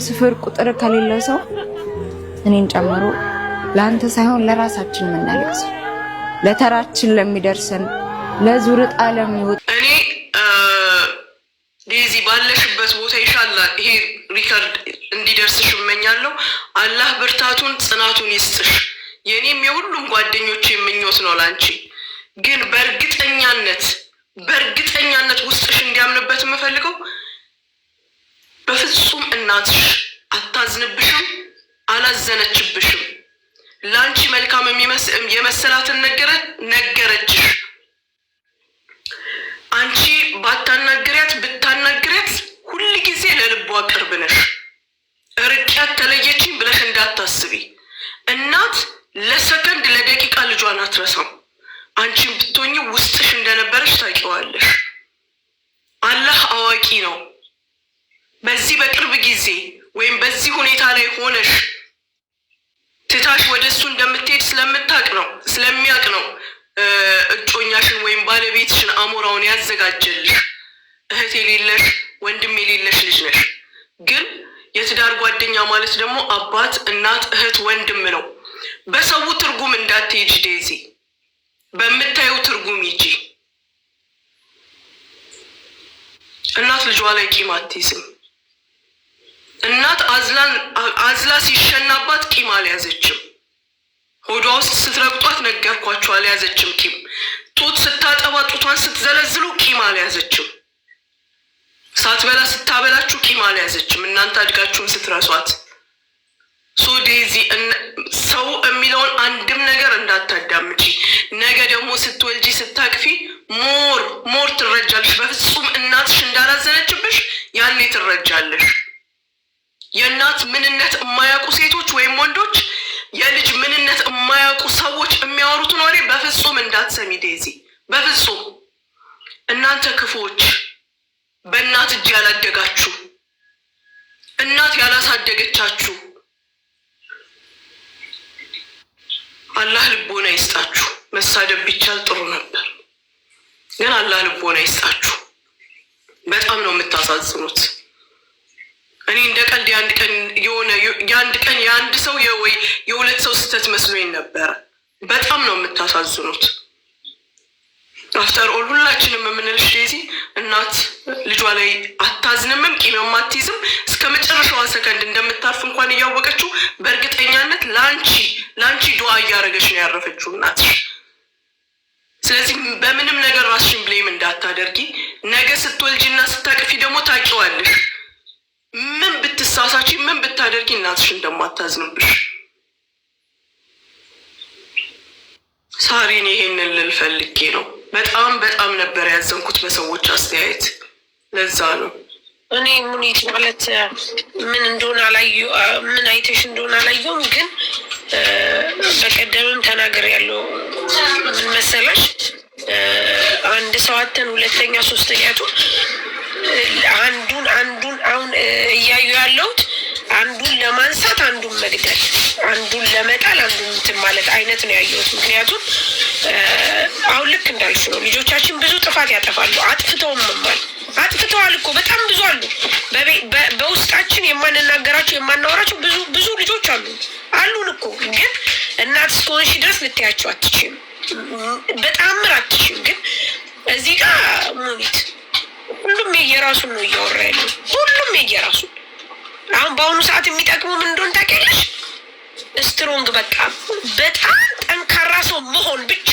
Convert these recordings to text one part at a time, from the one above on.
ስፍር ቁጥር ከሌለው ሰው እኔን ጨምሮ ለአንተ ሳይሆን ለራሳችን የምናለቅሰው ለተራችን ለሚደርሰን ለዙር ጣለም ይወጥ እኔ ዴዚ ባለሽበት ቦታ ይሻላል። ይሄ ሪከርድ እንዲደርስሽ እመኛለሁ። አላህ ብርታቱን ጽናቱን ይስጥሽ። የኔም የሁሉም ጓደኞች የምኞት ነው ላንቺ። ግን በእርግጠኛነት ውስጥሽ እንዲያምንበት የምፈልገው በፍጹም እናትሽ አታዝንብሽም፣ አላዘነችብሽም። ላንቺ መልካም የመሰላትን ነገረችሽ። አንቺ ባታናግሪያት ብታናግሪያት ሁል ጊዜ ለልቧ ቅርብ ነሽ። ርቂያት ተለየችኝ ብለሽ እንዳታስቢ። እናት ለሰከንድ ለደቂቃ ልጇን አትረሳም። አንቺን ብትሆኚ ውስጥሽ እንደነበረሽ ታውቂዋለሽ። አላህ አዋቂ ነው። በዚህ በቅርብ ጊዜ ወይም በዚህ ሁኔታ ላይ ሆነሽ ትታሽ ወደ እሱ እንደምትሄድ ስለሚያውቅ ነው እጮኛሽን ወይም ባለቤትሽን አሞራውን ያዘጋጀልሽ። እህት የሌለሽ ወንድም የሌለሽ ልጅ ነሽ። ግን የትዳር ጓደኛ ማለት ደግሞ አባት፣ እናት፣ እህት፣ ወንድም ነው። በሰው ትርጉም እንዳትሄጂ ዴዚ፣ በምታዩ ትርጉም ሂጂ። እናት ልጇ ላይ ቂም አትይዝም። እናት አዝላ ሲሸናባት ቂም አልያዘችም። ሆዷ ውስጥ ስትረግጧት ነገርኳቸው አልያዘችም ቂም። ጡት ስታጠባ ጡቷን ስትዘለዝሉ ቂም አልያዘችም። ሳትበላ ስታበላችሁ ቂም አልያዘችም። እናንተ አድጋችሁም ስትረሷት። ሶ ዴዚ ሰው የሚለውን አንድም ነገር እንዳታዳምጪ። ነገ ደግሞ ስትወልጂ ስታቅፊ ሞር ትረጃለሽ። በፍጹም እናትሽ እንዳላዘነችብሽ ያኔ ትረጃለሽ። የእናት ምንነት የማያውቁ ሴቶች ወይም ወንዶች፣ የልጅ ምንነት የማያውቁ ሰዎች የሚያወሩትን ወሬ በፍጹም እንዳትሰሚ ዴዚ፣ በፍጹም። እናንተ ክፉዎች፣ በእናት እጅ ያላደጋችሁ፣ እናት ያላሳደገቻችሁ፣ አላህ ልቦና ይስጣችሁ። መሳደብ ቢቻል ጥሩ ነበር፣ ግን አላህ ልቦና ይስጣችሁ። በጣም ነው የምታሳዝኑት። እኔ እንደ ቀልድ የአንድ ቀን የአንድ ሰው ወይ የሁለት ሰው ስህተት መስሎኝ ነበረ። በጣም ነው የምታሳዝኑት። አፍተር ኦል ሁላችንም የምንልሽ ዴዚ፣ እናት ልጇ ላይ አታዝንምም፣ ቂምም አትይዝም። እስከ መጨረሻዋ ሰከንድ እንደምታርፍ እንኳን እያወቀችው በእርግጠኛነት ለአንቺ ዱዓ እያደረገች ነው ያረፈችው እናትሽ። ስለዚህ በምንም ነገር ራስሽን ብሌም እንዳታደርጊ። ነገ ስትወልጂና ስታቅፊ ደግሞ ታውቂዋለሽ ምን ብትሳሳቺ ምን ብታደርጊ እናትሽ እንደማታዝንብሽ። ሳሪን ይሄንን ልል ፈልጌ ነው። በጣም ነበር ያዘንኩት በሰዎች አስተያየት። ለዛ ነው እኔ ሙኒት ማለት ምን እንደሆነ ምን አይተሽ እንደሆነ አላየሁም፣ ግን በቀደምም ተናገር ያለው ምን መሰለሽ፣ አንድ ሰው አተን ሁለተኛ ሶስተኛቱ አንዱን አሁን እያዩ ያለሁት አንዱን ለማንሳት አንዱን መግደል፣ አንዱን ለመጣል አንዱን እንትን ማለት አይነት ነው ያየሁት። ምክንያቱም አሁን ልክ እንዳልሽ ነው። ልጆቻችን ብዙ ጥፋት ያጠፋሉ። አጥፍተዋል እኮ በጣም ብዙ አሉ። በውስጣችን የማንናገራቸው የማናወራቸው ብዙ ልጆች አሉን እኮ። ግን እናት እስከሆንሽ ድረስ ልታያቸው አትችይም፣ በጣም አትችይም። ግን እዚህ ጋር ሙኒት ሁሉም የየራሱን ነው እያወራ ያለው። ሁሉም የየራሱን። አሁን በአሁኑ ሰዓት የሚጠቅሙ ምን እንደሆነ ታውቂያለሽ? ስትሮንግ፣ በቃ በጣም ጠንካራ ሰው መሆን ብቻ።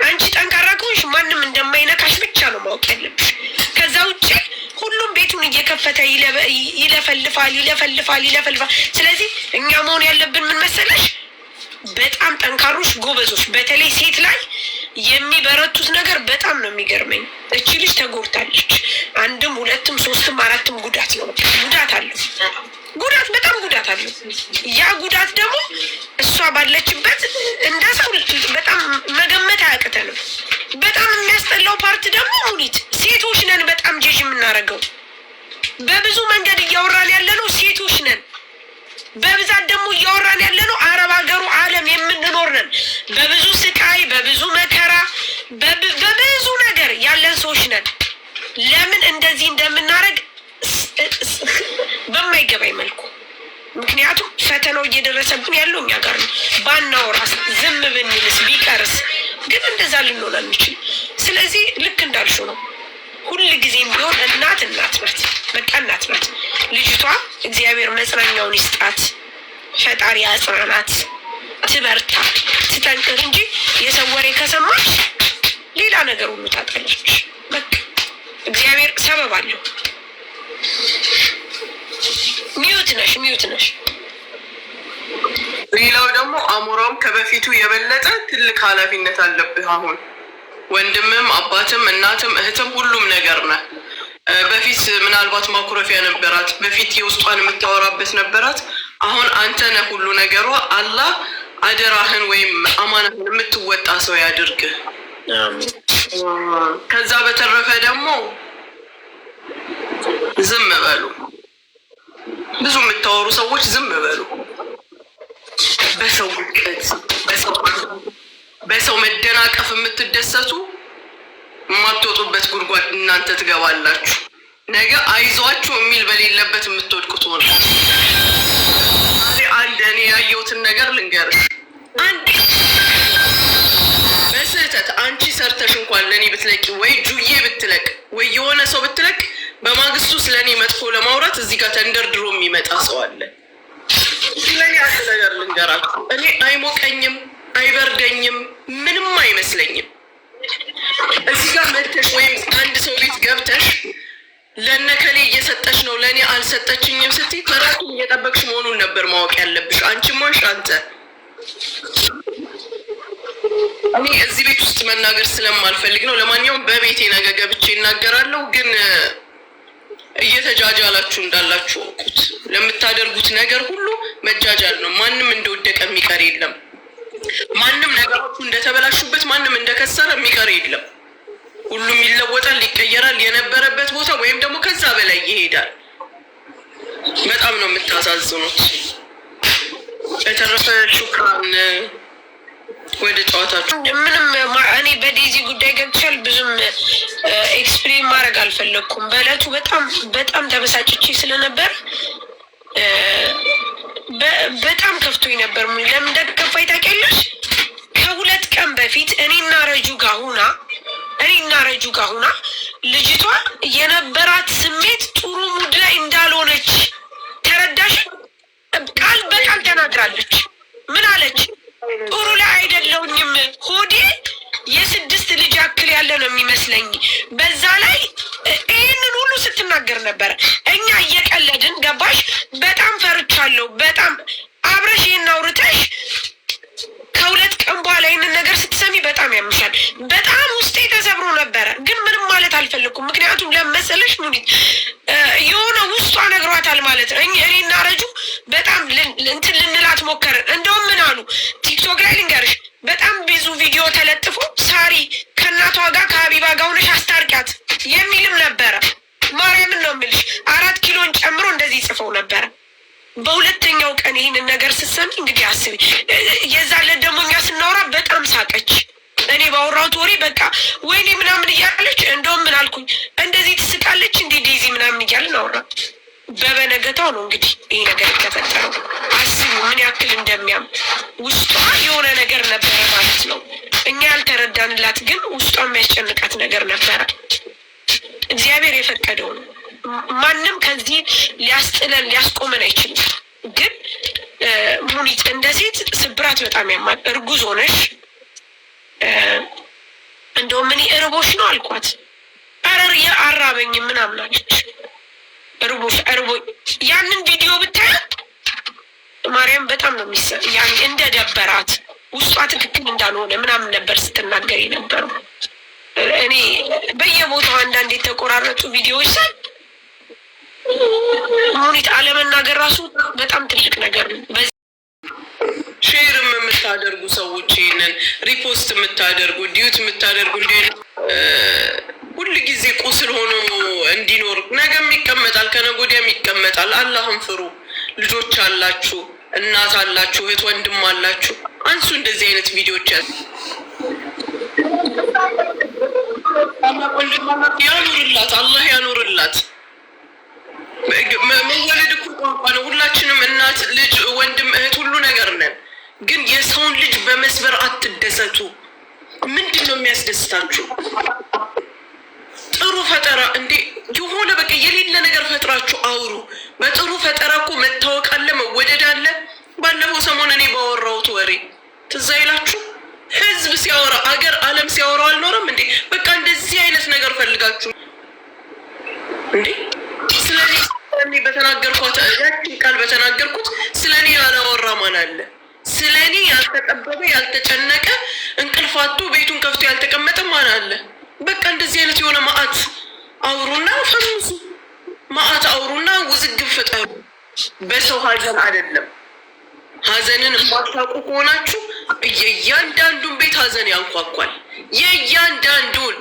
አንቺ ጠንካራ ከሆንሽ ማንም እንደማይነካሽ ብቻ ነው ማወቅ ያለብሽ። ከዛ ውጭ ሁሉም ቤቱን እየከፈተ ይለፈልፋል። ስለዚህ እኛ መሆን ያለብን ምን መሰለሽ? በጣም ጠንካሮች ጎበዞች። በተለይ ሴት ላይ የሚበረቱት ነገር በጣም ነው የሚገርመኝ። እቺ ልጅ ተጎድታለች። አንድም ሁለትም ሶስትም አራትም ጉዳት ነው። በጣም ጉዳት አለው። ያ ጉዳት ደግሞ እሷ ባለችበት እንደ ሰው በጣም መገመት አያቅተንም። በጣም የሚያስጠላው ፓርት ደግሞ ሙኒት፣ ሴቶች ነን በጣም ጀጅ የምናደርገው። በብዙ መንገድ እያወራን ያለነው ሴቶች ነን። በብዛት ደግሞ እያወራን ያለነው አረብ ሀገሩ ዓለም የምንኖር ነን። በብዙ ስቃይ፣ በብዙ መከራ፣ በብዙ ነገር ያለን ሰዎች ነን። ለምን እንደዚህ እንደምናደርግ በማይገባኝ መልኩ። ምክንያቱም ፈተናው እየደረሰብን ያለው እኛ ጋር ነው። ባናወራስ ዝም ብንልስ ቢቀርስ? ግን እንደዛ ልንሆን አንችል። ስለዚህ ልክ እንዳልሽው ነው። ሁል ጊዜም ቢሆን እናት ናት፣ በቃ እናት ናት። ልጅቷ እግዚአብሔር መጽናኛውን ይስጣት፣ ፈጣሪ አጽናናት፣ ትበርታ፣ ትጠንክር እንጂ የሰው ወሬ ከሰማች ሌላ ነገር ሁሉ ታጣለች። በቃ እግዚአብሔር ሰበብ አለው። ሚዩት ነሽ። ሌላው ደግሞ አሞራውም ከበፊቱ የበለጠ ትልቅ ኃላፊነት አለብህ። አሁን ወንድምም አባትም እናትም እህትም ሁሉም ነገር ነህ። በፊት ምናልባት ማኩረፊያ ነበራት፣ በፊት የውስጧን የምታወራበት ነበራት። አሁን አንተ ነህ ሁሉ ነገሯ። አላህ አደራህን ወይም አማናህን የምትወጣ ሰው ያድርግህ። ከዛ በተረፈ ደግሞ ዝም በሉ። ብዙ የምታወሩ ሰዎች ዝም በሉ። በሰው ውድቀት፣ በሰው መደናቀፍ የምትደሰቱ የማትወጡበት ጉድጓድ እናንተ ትገባላችሁ። ነገ አይዟችሁ የሚል በሌለበት የምትወድቁት ሆነ። አንድ እኔ ያየሁትን ነገር ልንገርሽ። አንድ በስህተት አንቺ ሰርተሽ እንኳን ለእኔ ብትለቂ ወይ ጁዬ ብትለቅ ወይ የሆነ ሰው ብትለቅ በማግስቱ ስለ እኔ መጥፎ ለማውራት እዚህ ጋር ተንደርድሮ የሚመጣ ሰው አለ። ስለኔ አንድ ነገር ልንገራችሁ። እኔ አይሞቀኝም፣ አይበርደኝም፣ ምንም አይመስለኝም። እዚህ ጋር መጥተሽ ወይም አንድ ሰው ቤት ገብተሽ ለነከሌ እየሰጠሽ ነው ለእኔ አልሰጠችኝም ስትይ ተራቱን እየጠበቅሽ መሆኑን ነበር ማወቅ ያለብሽ። አንቺም ሆንሽ አንተ። እኔ እዚህ ቤት ውስጥ መናገር ስለማልፈልግ ነው። ለማንኛውም በቤቴ ነገ ገብቼ እናገራለሁ። ግን እየተጃጃላችሁ እንዳላችሁ እወቁት። ለምታደርጉት ነገር ሁሉ መጃጃል ነው። ማንም እንደወደቀ የሚቀር የለም። ማንም ነገሮቹ እንደተበላሹበት ማንም እንደከሰረ የሚቀር የለም። ሁሉም ይለወጣል፣ ይቀየራል። የነበረበት ቦታ ወይም ደግሞ ከዛ በላይ ይሄዳል። በጣም ነው የምታሳዝኑት። በተረፈ ሹክራን። ወደ ጨዋታችሁ። ምንም እኔ በዴዚ ጉዳይ ገብቻል ብዙም ኤክስፕሌን ማድረግ አልፈለግኩም። በእለቱ በጣም ተበሳጭቼ ስለነበር በጣም ከፍቶኝ ነበር። ለምን እንደከፋኝ ታውቂያለሽ? ከ2 ቀን በፊት እኔና ረጁ ጋር ሁና ልጅቷ የነበራት ስሜት ጥሩ ሙድ ላይ እንዳልሆነች ተረዳሽ? ቃል በቃል ተናግራለች። ምን አለች? ጥሩ ላይ አይደለሁኝም፣ ሆዴ የ6 ልጅ ያክል ያለ ነው የሚመስለኝ። በዛ ላይ ይህንን ሁሉ ስትናገር ነበረ። እኛ እየቀለድን ገባሽ? በጣም ፈርቻለሁ። በጣም አብረሽ ይህን አውርተሽ ከ2 ቀን በኋላ ይህንን ነገር ስትሰሚ በጣም ያምሻል። በጣም ውስጤ ተሰብሮ ነበረ፣ ግን ምንም ማለት አልፈለኩም። ምክንያቱም ለመሰለሽ ሙኒት የሆነ ውስጧ ነግሯታል ማለት ነው። እኔና ረጁ በጣም እንትን ልንላት ሞከርን። እንደውም ምን አሉ ቲክቶክ ላይ ልንገርሽ፣ በጣም ብዙ ቪዲዮ ተለጥፎ ሳሪ ከእናቷ ጋር ከሀቢባ ጋር ሆነሽ አስታርቂያት የሚልም ነበረ። ማርያምን ነው የምልሽ 4 ኪሎን ጨምሮ እንደዚህ ጽፈው ነበረ። በሁለተኛው ቀን ይህንን ነገር ስትሰሚ እንግዲህ አስቢ። የዛለት ደግሞ እኛ ስናወራ በጣም ሳቀች። እኔ ባወራሁት ወሬ በቃ ወይኔ ምናምን እያለች እንደውም ምን አልኩኝ፣ እንደዚህ ትስቃለች እንዲህ ዴዚ ምናምን እያልን አወራ። በበነገታው ነው እንግዲህ ይሄ ነገር የተፈጠረው። አስቢ ምን ያክል እንደሚያም ውስጧ የሆነ ነገር ነበረ ማለት ነው። እኛ ያልተረዳንላት ግን ውስጧ የሚያስጨንቃት ነገር ነበረ። እግዚአብሔር የፈቀደው ነው። ማንም ከዚህ ሊያስጥለን ሊያስቆመን አይችልም። ግን ሙኒት እንደ ሴት ስብራት በጣም ያማል። እርጉዝ ሆነሽ እንደውም እኔ እርቦሽ ነው አልኳት። አረር የአራበኝ ምናምን አለች። እርቦኝ ያንን ቪዲዮ ብታይ ማርያም በጣም ነው ያኔ እንደ ደበራት ውስጧ ትክክል እንዳልሆነ ምናምን ነበር ስትናገር የነበረው። እኔ በየቦታው አንዳንድ የተቆራረጡ ቪዲዮዎች ሳይ ሙኒት አለመናገር ራሱ በጣም ትልቅ ነገር ነው። ሼርም የምታደርጉ ሰዎች ይህንን ሪፖስት የምታደርጉ ዲዩት የምታደርጉ ሁል ጊዜ ቁስል ሆኖ እንዲኖር ነገም ይቀመጣል፣ ከነገ ወዲያም ይቀመጣል። አላህን ፍሩ። ልጆች አላችሁ፣ እናት አላችሁ፣ እህት ወንድም አላችሁ። አንሱ እንደዚህ አይነት ቪዲዮዎች ያኑርላት፣ አላህ ያኑርላት። መወለድ እኮ ቋንቋ ነው። ሁላችንም እናት፣ ልጅ፣ ወንድም፣ እህት ሁሉ ነገር ነን። ግን የሰውን ልጅ በመስበር አትደሰቱ። ምንድን ነው የሚያስደስታችሁ? ጥሩ ፈጠራ እንዴ የሆነ በቃ የሌለ ነገር ፈጥራችሁ አውሩ። በጥሩ ፈጠራ እኮ መታወቅ አለ፣ መወደድ አለ። ባለፈው ሰሞን እኔ ባወራሁት ወሬ ትዝ አይላችሁ? ህዝብ ሲያወራ አገር ዓለም ሲያወራው አልኖረም እንዴ? በቃ እንደዚህ አይነት ነገር ፈልጋችሁ እንዴ? ስለኔ በተናገርኳት ያችን ቃል በተናገርኩት ስለኔ ያላወራ ማን አለ? ስለኔ ያልተጠበበ ያልተጨነቀ እንቅልፋቱ ቤቱን ከፍቶ ያልተቀመጠ ማን አለ? በቃ እንደዚህ አይነት የሆነ ማአት አውሩና ፈምሱ፣ ማአት አውሩና ውዝግብ ፍጠሩ። በሰው ሀዘን አይደለም። ሀዘንን የማታውቁ ከሆናችሁ የእያንዳንዱን ቤት ሀዘን ያንኳኳል። የእያንዳንዱን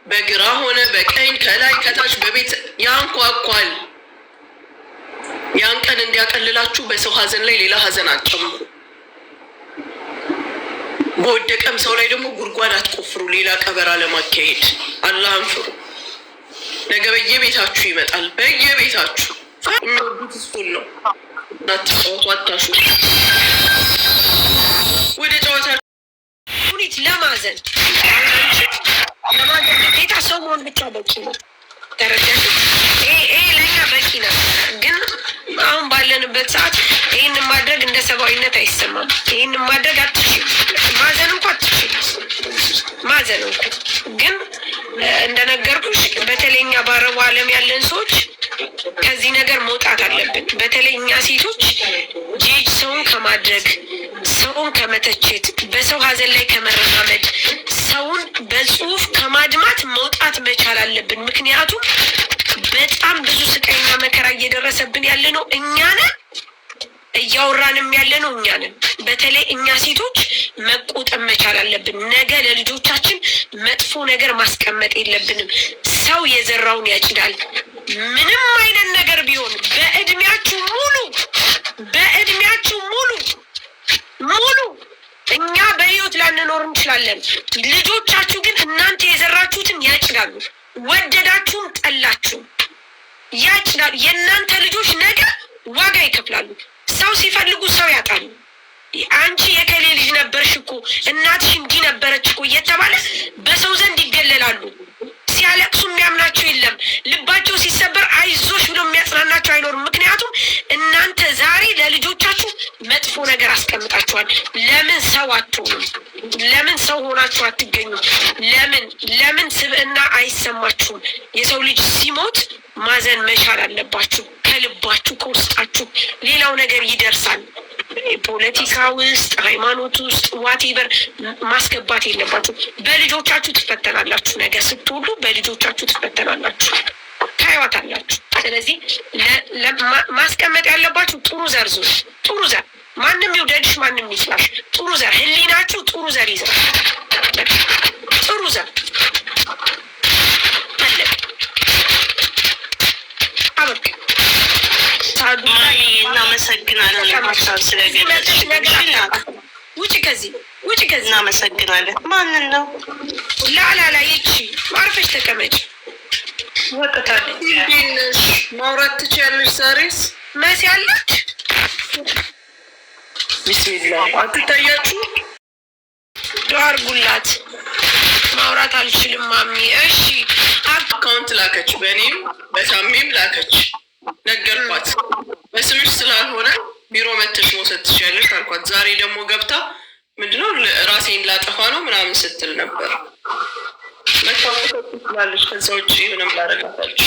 በግራ ሆነ በቀኝ ከላይ ከታች በቤት ያንኳኳል። ያን ቀን እንዲያቀልላችሁ በሰው ሀዘን ላይ ሌላ ሀዘን አትጨምሩ። በወደቀም ሰው ላይ ደግሞ ጉድጓድ አትቆፍሩ። ሌላ ቀበራ ለማካሄድ አላህን ፍሩ። ነገ በየቤታችሁ ይመጣል። በየቤታችሁ የሚወዱት እሱን ነው። እናትጫወቱ፣ አታሹ። ወደ ጨዋታ ሁኔት ለማዘን ግዴታ ሰው መሆን ብቻ በቂ ነው። ተረዳሽ? ይሄ ለእኛ በቂ ነው። ግን አሁን ባለንበት ሰዓት ይህንን ማድረግ እንደ ሰብአዊነት አይሰማም። ይህንን ማድረግ አትችል፣ ማዘን እንኳ አትችል፣ ማዘን እንኳ ግን እንደነገርኩሽ በተለይ እኛ በአረቡ ዓለም ያለን ሰዎች ከዚህ ነገር መውጣት አለብን። በተለይ እኛ ሴቶች ጄጅ ሰውን ከማድረግ ሰውን ከመተቸት በሰው ሀዘን ላይ ከመረማመድ ሰውን በጽሁፍ ከማድማት መውጣት መቻል አለብን። ምክንያቱም በጣም ብዙ ስቃይና መከራ እየደረሰብን ያለ ነው እኛ ነን፣ እያወራንም ያለ ነው እኛ ነን። በተለይ እኛ ሴቶች መቆጠብ መቻል አለብን። ነገ ለልጆቻችን መጥፎ ነገር ማስቀመጥ የለብንም። ሰው የዘራውን ያጭዳል። ምንም አይነት ነገር ቢሆን በእድሜያችሁ ሙሉ እኛ በህይወት ላንኖር እንችላለን። ልጆቻችሁ ግን እናንተ የዘራችሁትን ያጭዳሉ። ወደዳችሁም ጠላችሁም ያጭዳሉ። የእናንተ ልጆች ነገ ዋጋ ይከፍላሉ። ሰው ሲፈልጉ ሰው ያጣሉ። አንቺ የከሌ ልጅ ነበርሽ እኮ እናትሽ እንዲህ ነበረች እኮ እየተባለ በሰው ዘንድ ይገለላሉ። ሲያለቅሱ የሚያምናቸው የለም። ልባቸው ሲሰበር አይዞሽ ብሎ የሚያጽናናቸው አይኖርም። ምክንያቱም እናንተ ዛሬ ለልጆቻችሁ መጥፎ ነገር አስቀምጣችኋል። ለምን ሰው አትሆኑም? ለምን ሰው ሆናችሁ አትገኙም? ለምን ስብዕና አይሰማችሁም? የሰው ልጅ ሲሞት ማዘን መቻል አለባችሁ፣ ከልባችሁ ከውስጣችሁ። ሌላው ነገር ይደርሳል። ፖለቲካ ውስጥ ሃይማኖት ውስጥ ዋቴቨር ማስገባት የለባችሁ። በልጆቻችሁ ትፈተናላችሁ። ነገር ስትወሉ በልጆቻችሁ ትፈተናላችሁ፣ ታይዋታላችሁ። ስለዚህ ማስቀመጥ ያለባችሁ ጥሩ ዘር ዙ ጥሩ ዘር። ማንም ይውደድሽ፣ ማንም ይስላሽ፣ ጥሩ ዘር። ህሊናችሁ ጥሩ ዘር ይዘ ጥሩ ዘር አለ። አበቃ። እናመሰግናለን። ውጭ ከዚህ እናመሰግናለን። ማንን ነው? ላላላ ይቺ ማርፈሽ ተቀመጭ። ወጥታለች። ማውራት ትችያለሽ። ዛሬስ መሲ አለች። ቢስሚላ አትታያችሁ። አድርጉላት። ማውራት አልችልም ማሚ። እሺ አካውንት ላከች፣ በእኔም በሳሜም ላከች። ነገርኳት። በስምሽ ስላልሆነ ቢሮ መተሽ መውሰድ ትችያለሽ አልኳት። ዛሬ ደግሞ ገብታ ምንድነው ራሴን ላጠፋ ነው ምናምን ስትል ነበር። መታወቅ ትችላለች። ከዛ ውጭ ምንም ላረጋታለች።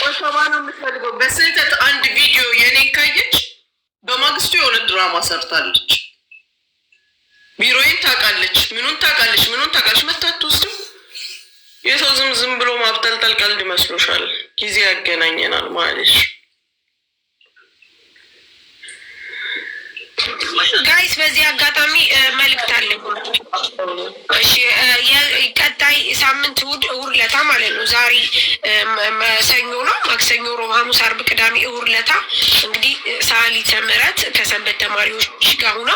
ወሰባ ነው የምትፈልገው። በስህተት አንድ ቪዲዮ የኔን ካየች በማግስቱ የሆነ ድራማ ሰርታለች። ቢሮዬን ታውቃለች፣ ምኑን ታውቃለች። መታት ውስጥ የሰው ዝም ብሎ ማብጠልጠል ቀልድ መስሎሻል? ጊዜ ያገናኘናል ማለት ጋይስ። በዚህ አጋጣሚ መልእክት አለኝ። እሺ ቀጣይ ሳምንት እሑድ ዕለት ማለት ነው። ዛሬ ሰኞ ነው። ማክሰኞ፣ ሮብ፣ ሐሙስ፣ አርብ፣ ቅዳሜ፣ እሁድ ለታ እንግዲህ ሰዓሊተ ምሕረት ከሰንበት ተማሪዎች ጋር ሆና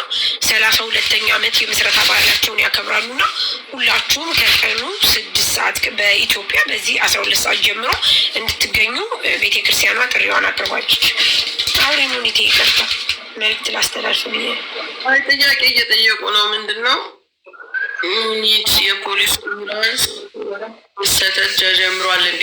32ኛ ዓመት የምስረታ በዓላቸውን ያከብራሉና ሁላችሁም ከቀኑ 6 ሰዓት በኢትዮጵያ በዚህ 12 ሰዓት ጀምሮ እንድትገኙ ቤተክርስቲያኗ ጥሪዋን አቅርባለች። አሁን ኢሙኒቲ ይቀርታል መልዕክት ላስተላልፍ ብዬ ጥያቄ እየጠየቁ ነው። ምንድን ነው ኢሙኒቲ የፖሊስ አምቡላንስ መሰጠት ጀምሯል እንዴ?